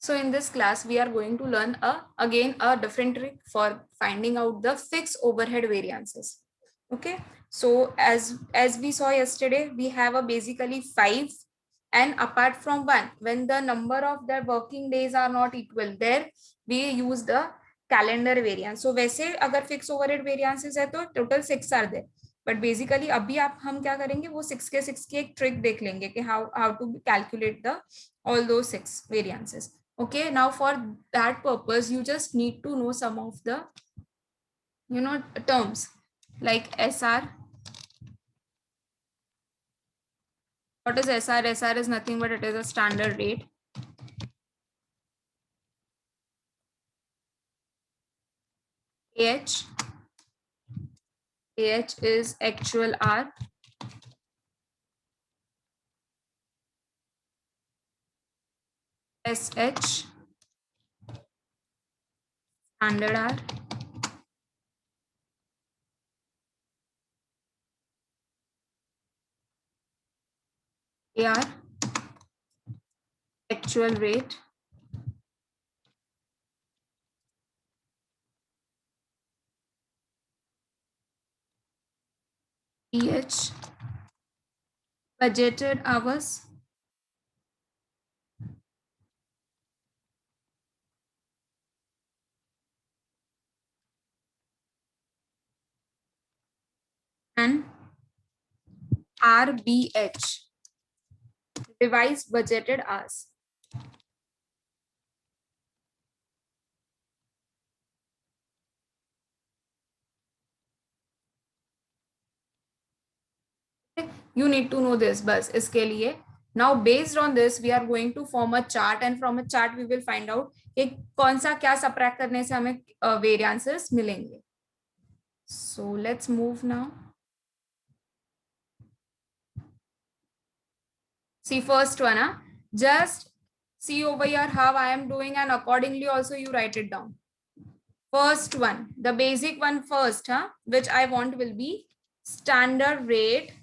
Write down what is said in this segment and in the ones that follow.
So in this class, we are going to learn again a different trick for finding out the fixed overhead variances. Okay. So as we saw yesterday, we have a basically 5, and apart from 1, when the number of the working days are not equal, there we use the calendar variance. So वैसे अगर fixed overhead variances है तो total 6 are there. But basically अभी आप हम क्या करेंगे, वो 6 की एक ट्रिक देख लेंगे कि how to calculate the all those 6 variances. Okay, now for that purpose you just need to know some of the terms like SR. What is SR? SR is nothing but it is a standard rate. AH is actual R. SH standard R. AR actual rate. PH budgeted hours. And RBH revised budgeted hours. You need to know this बस इसके लिए. Now based on this we are going to form a chart, and from a chart we will find out कि कौन सा क्या subtract करने से हमें variances मिलेंगे. So let's move now. See first one, just see over here how I am doing, and accordingly also you write it down. First one, the basic one first, which I want will be standard rate,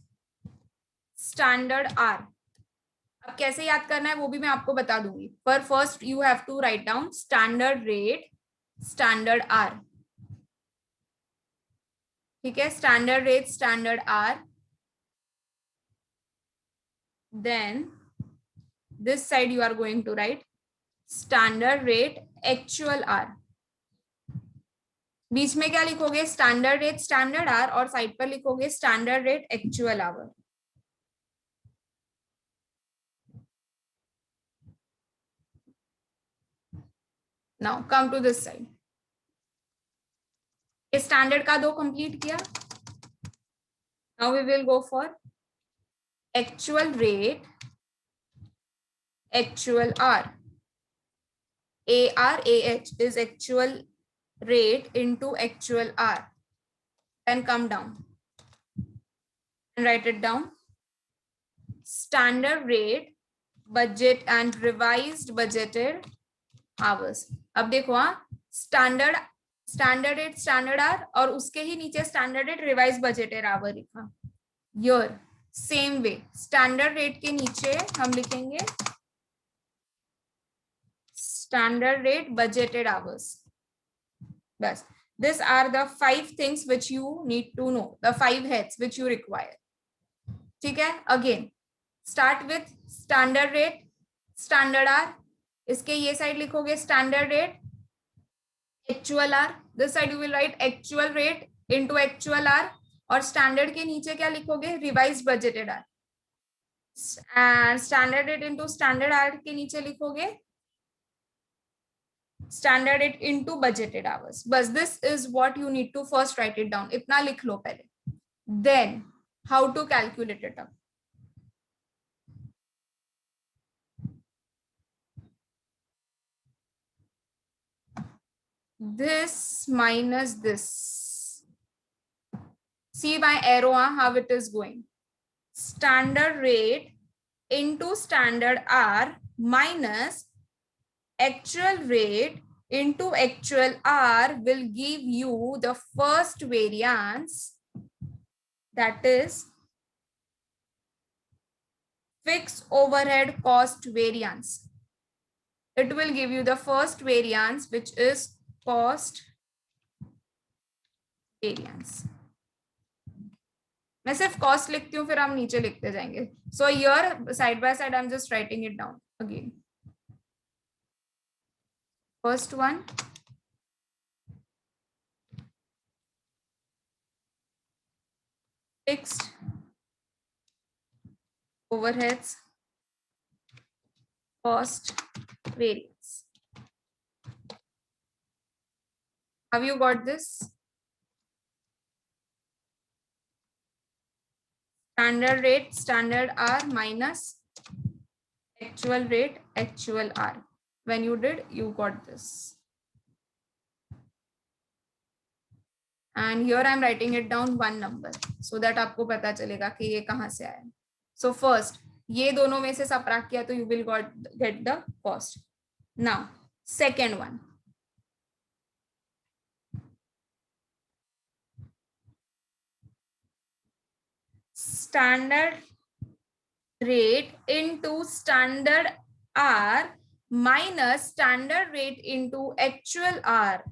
standard R. अब कैसे याद करना है वो भी मैं आपको बता दूंगी, पर first you have to write down standard rate, standard R. ठीक है, standard rate, standard R. Then this side you are going to write standard rate, actual R. बीच में क्या लिखोगे? स्टैंडर्ड रेट, स्टैंडर्ड आर, और साइड पर लिखोगे standard rate, actual hour. Now come to this side. ये स्टैंडर्ड का दो कंप्लीट किया. Now we will go for actual rate, actual R. ARAH is actual rate into actual R. Then come down and write it down. Standard rate, budget and revised budgeted hours. अब देखो, standard, standard rate, standard R, और उसके ही नीचे standard rate, revise budgeted hour लिखा. यर same way standard rate के नीचे हम लिखेंगे standard rate, budgeted hours. Bas. These are the 5 things which you need to know, the 5 heads which you require. ठीक है, again start with standard rate, standard R. इसके ये साइड लिखोगे standard rate, actual R. This side you will write actual rate into actual R, और standard के नीचे क्या लिखोगे? revised budgeted R. and standard rate into standard R के नीचे लिखोगे standard rate into budgeted hours. But this is what you need to first write it down. इतना लिख लो पहले. Then how to calculate it up? This minus this. See my arrow, how it is going. Standard rate into standard R minus actual rate into actual R will give you the first variance, that is fixed overhead cost variance. it will give you the first variance, which is cost variance. मैं सिर्फ cost लिखती हूँ, फिर हम नीचे लिखते जाएंगे. So here side by side I am just writing it down again. First one, fixed overheads cost variance. Have you got this? Standard rate standard R minus actual rate actual R. When you did, you got this. And here I am writing it down one number so that आपको पता चलेगा कि ये कहाँ से आया. So first, ये दोनों में से सबट्रैक्ट किया तो you will get the cost. Now second one, standard rate into standard R minus standard rate into actual R.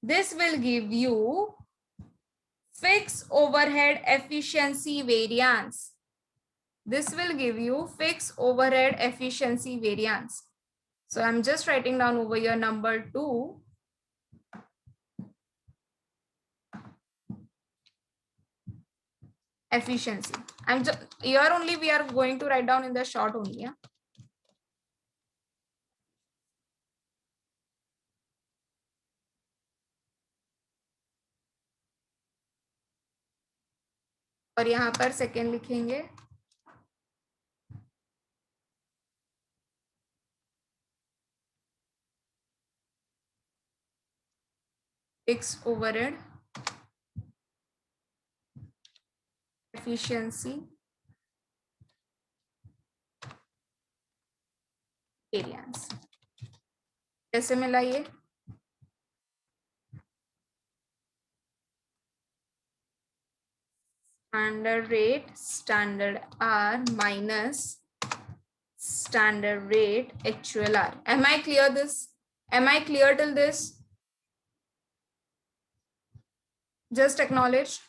This will give you fixed overhead efficiency variance. This will give you fixed overhead efficiency variance. So I'm just writing down over here number 2. Efficiency. I'm just here only we are going to write down in the short only. Yeah? और यहाँ पर second लिखेंगे fixed overhead efficiency variance. कैसे मिला ये? Standard rate standard R minus standard rate actual R. Am I clear this? Am I clear till this? Just acknowledge.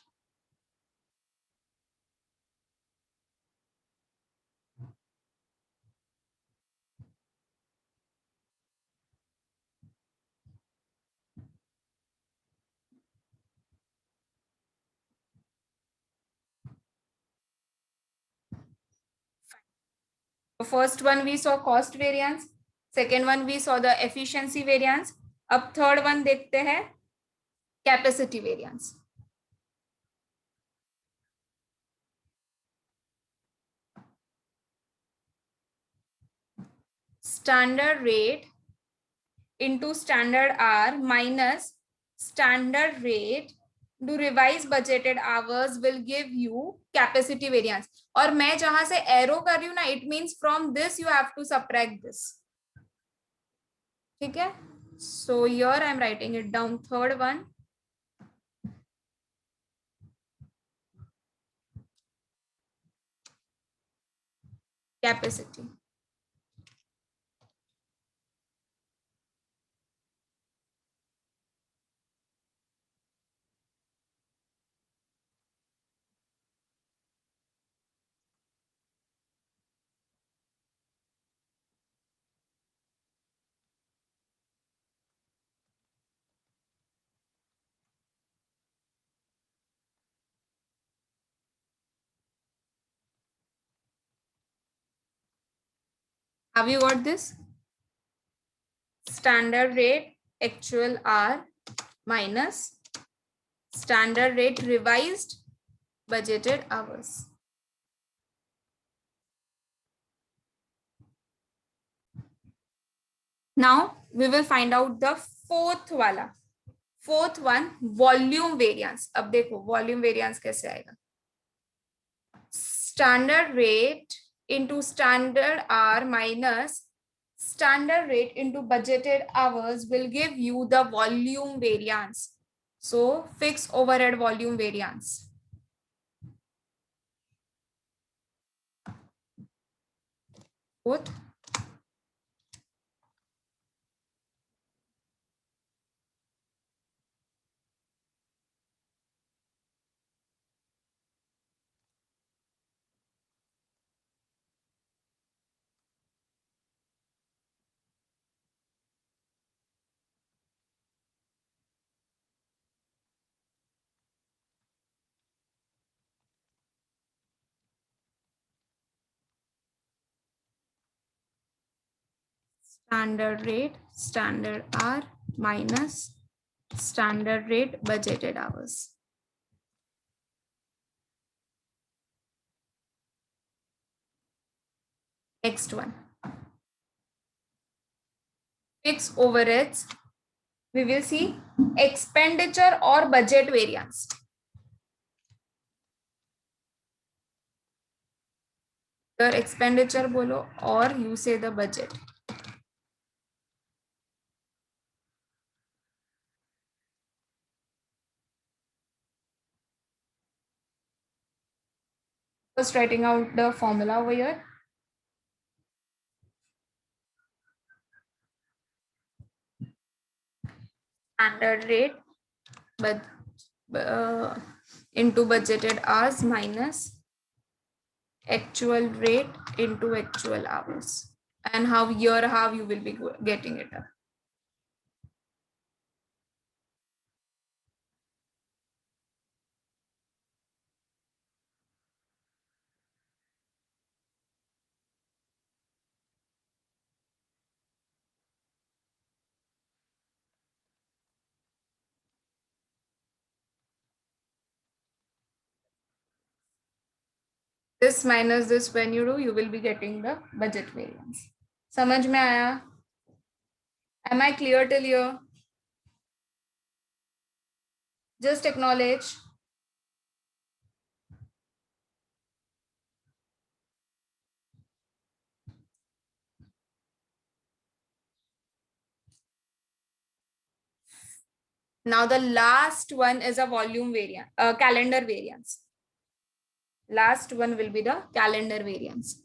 The first one we saw cost variance, second one we saw the efficiency variance. अब third one देखते हैं capacity variance. Standard rate into standard R minus standard rate to revise budgeted hours will give you capacity variance. और मैं जहां से arrow कर रही हूँ ना, it means from this you have to subtract this. ठीक है? So here I am writing it down. Third one, capacity. Have you got this? Standard rate actual R minus standard rate revised budgeted hours. Now we will find out the fourth वाला. Fourth one, volume variance. अब देखो volume variance कैसे आएगा. Standard rate into standard R minus standard rate into budgeted hours will give you the volume variance. So fixed overhead volume variance. Fourth, standard rate, standard hour minus standard rate budgeted hours. Next one. Fixed overheads. We will see expenditure or budget variance. Your expenditure bolo or you say the budget. First writing out the formula over here. Standard rate but into budgeted hours minus actual rate into actual hours, and how you will be getting it up. This minus this, when you do, you will be getting the budget variance. समझ में आया? Am I clear till here? Just acknowledge. Now the last one is a volume variance, calendar variance. Last one will be the calendar variance.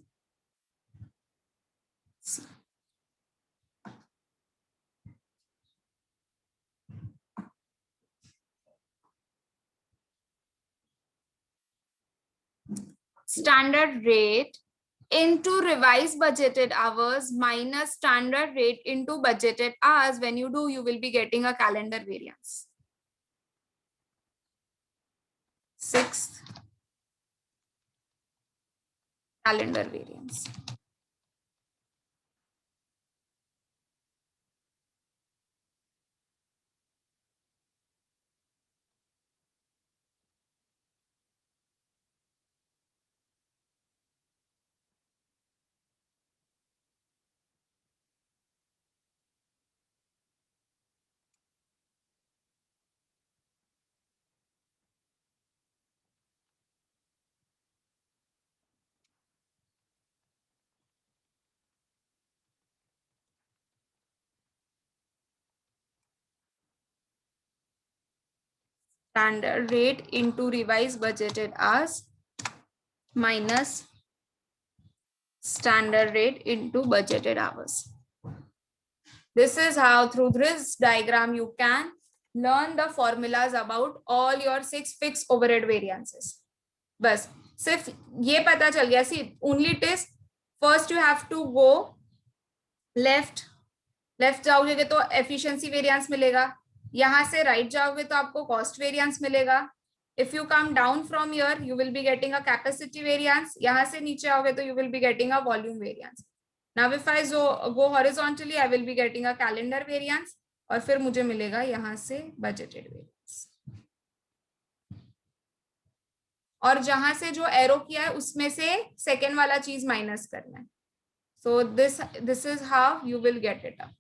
See. Standard rate into revised budgeted hours minus standard rate into budgeted hours. When you do, you will be getting a calendar variance. Sixth, calendar variance. Standard rate into revised budgeted hours minus standard rate into budgeted hours. This is how through this diagram you can learn the formulas about all your 6 fixed overhead variances. बस सिर्फ ये पता चल गया. See, only it is first you have to go left जाओगे तो efficiency variance मिलेगा. यहाँ से राइट जाओगे तो आपको कॉस्ट वेरिएंस मिलेगा. If you come down from here you will be getting a capacity variance. यहाँ से नीचे आओगे तो you will be getting a volume variance. Now if I go horizontally I will be getting a calendar variance और फिर मुझे मिलेगा यहाँ से बजटेड वेरिएंस. और जहां से जो एरो किया है उसमें से सेकेंड वाला चीज माइनस करना है. So this is how you will get it up.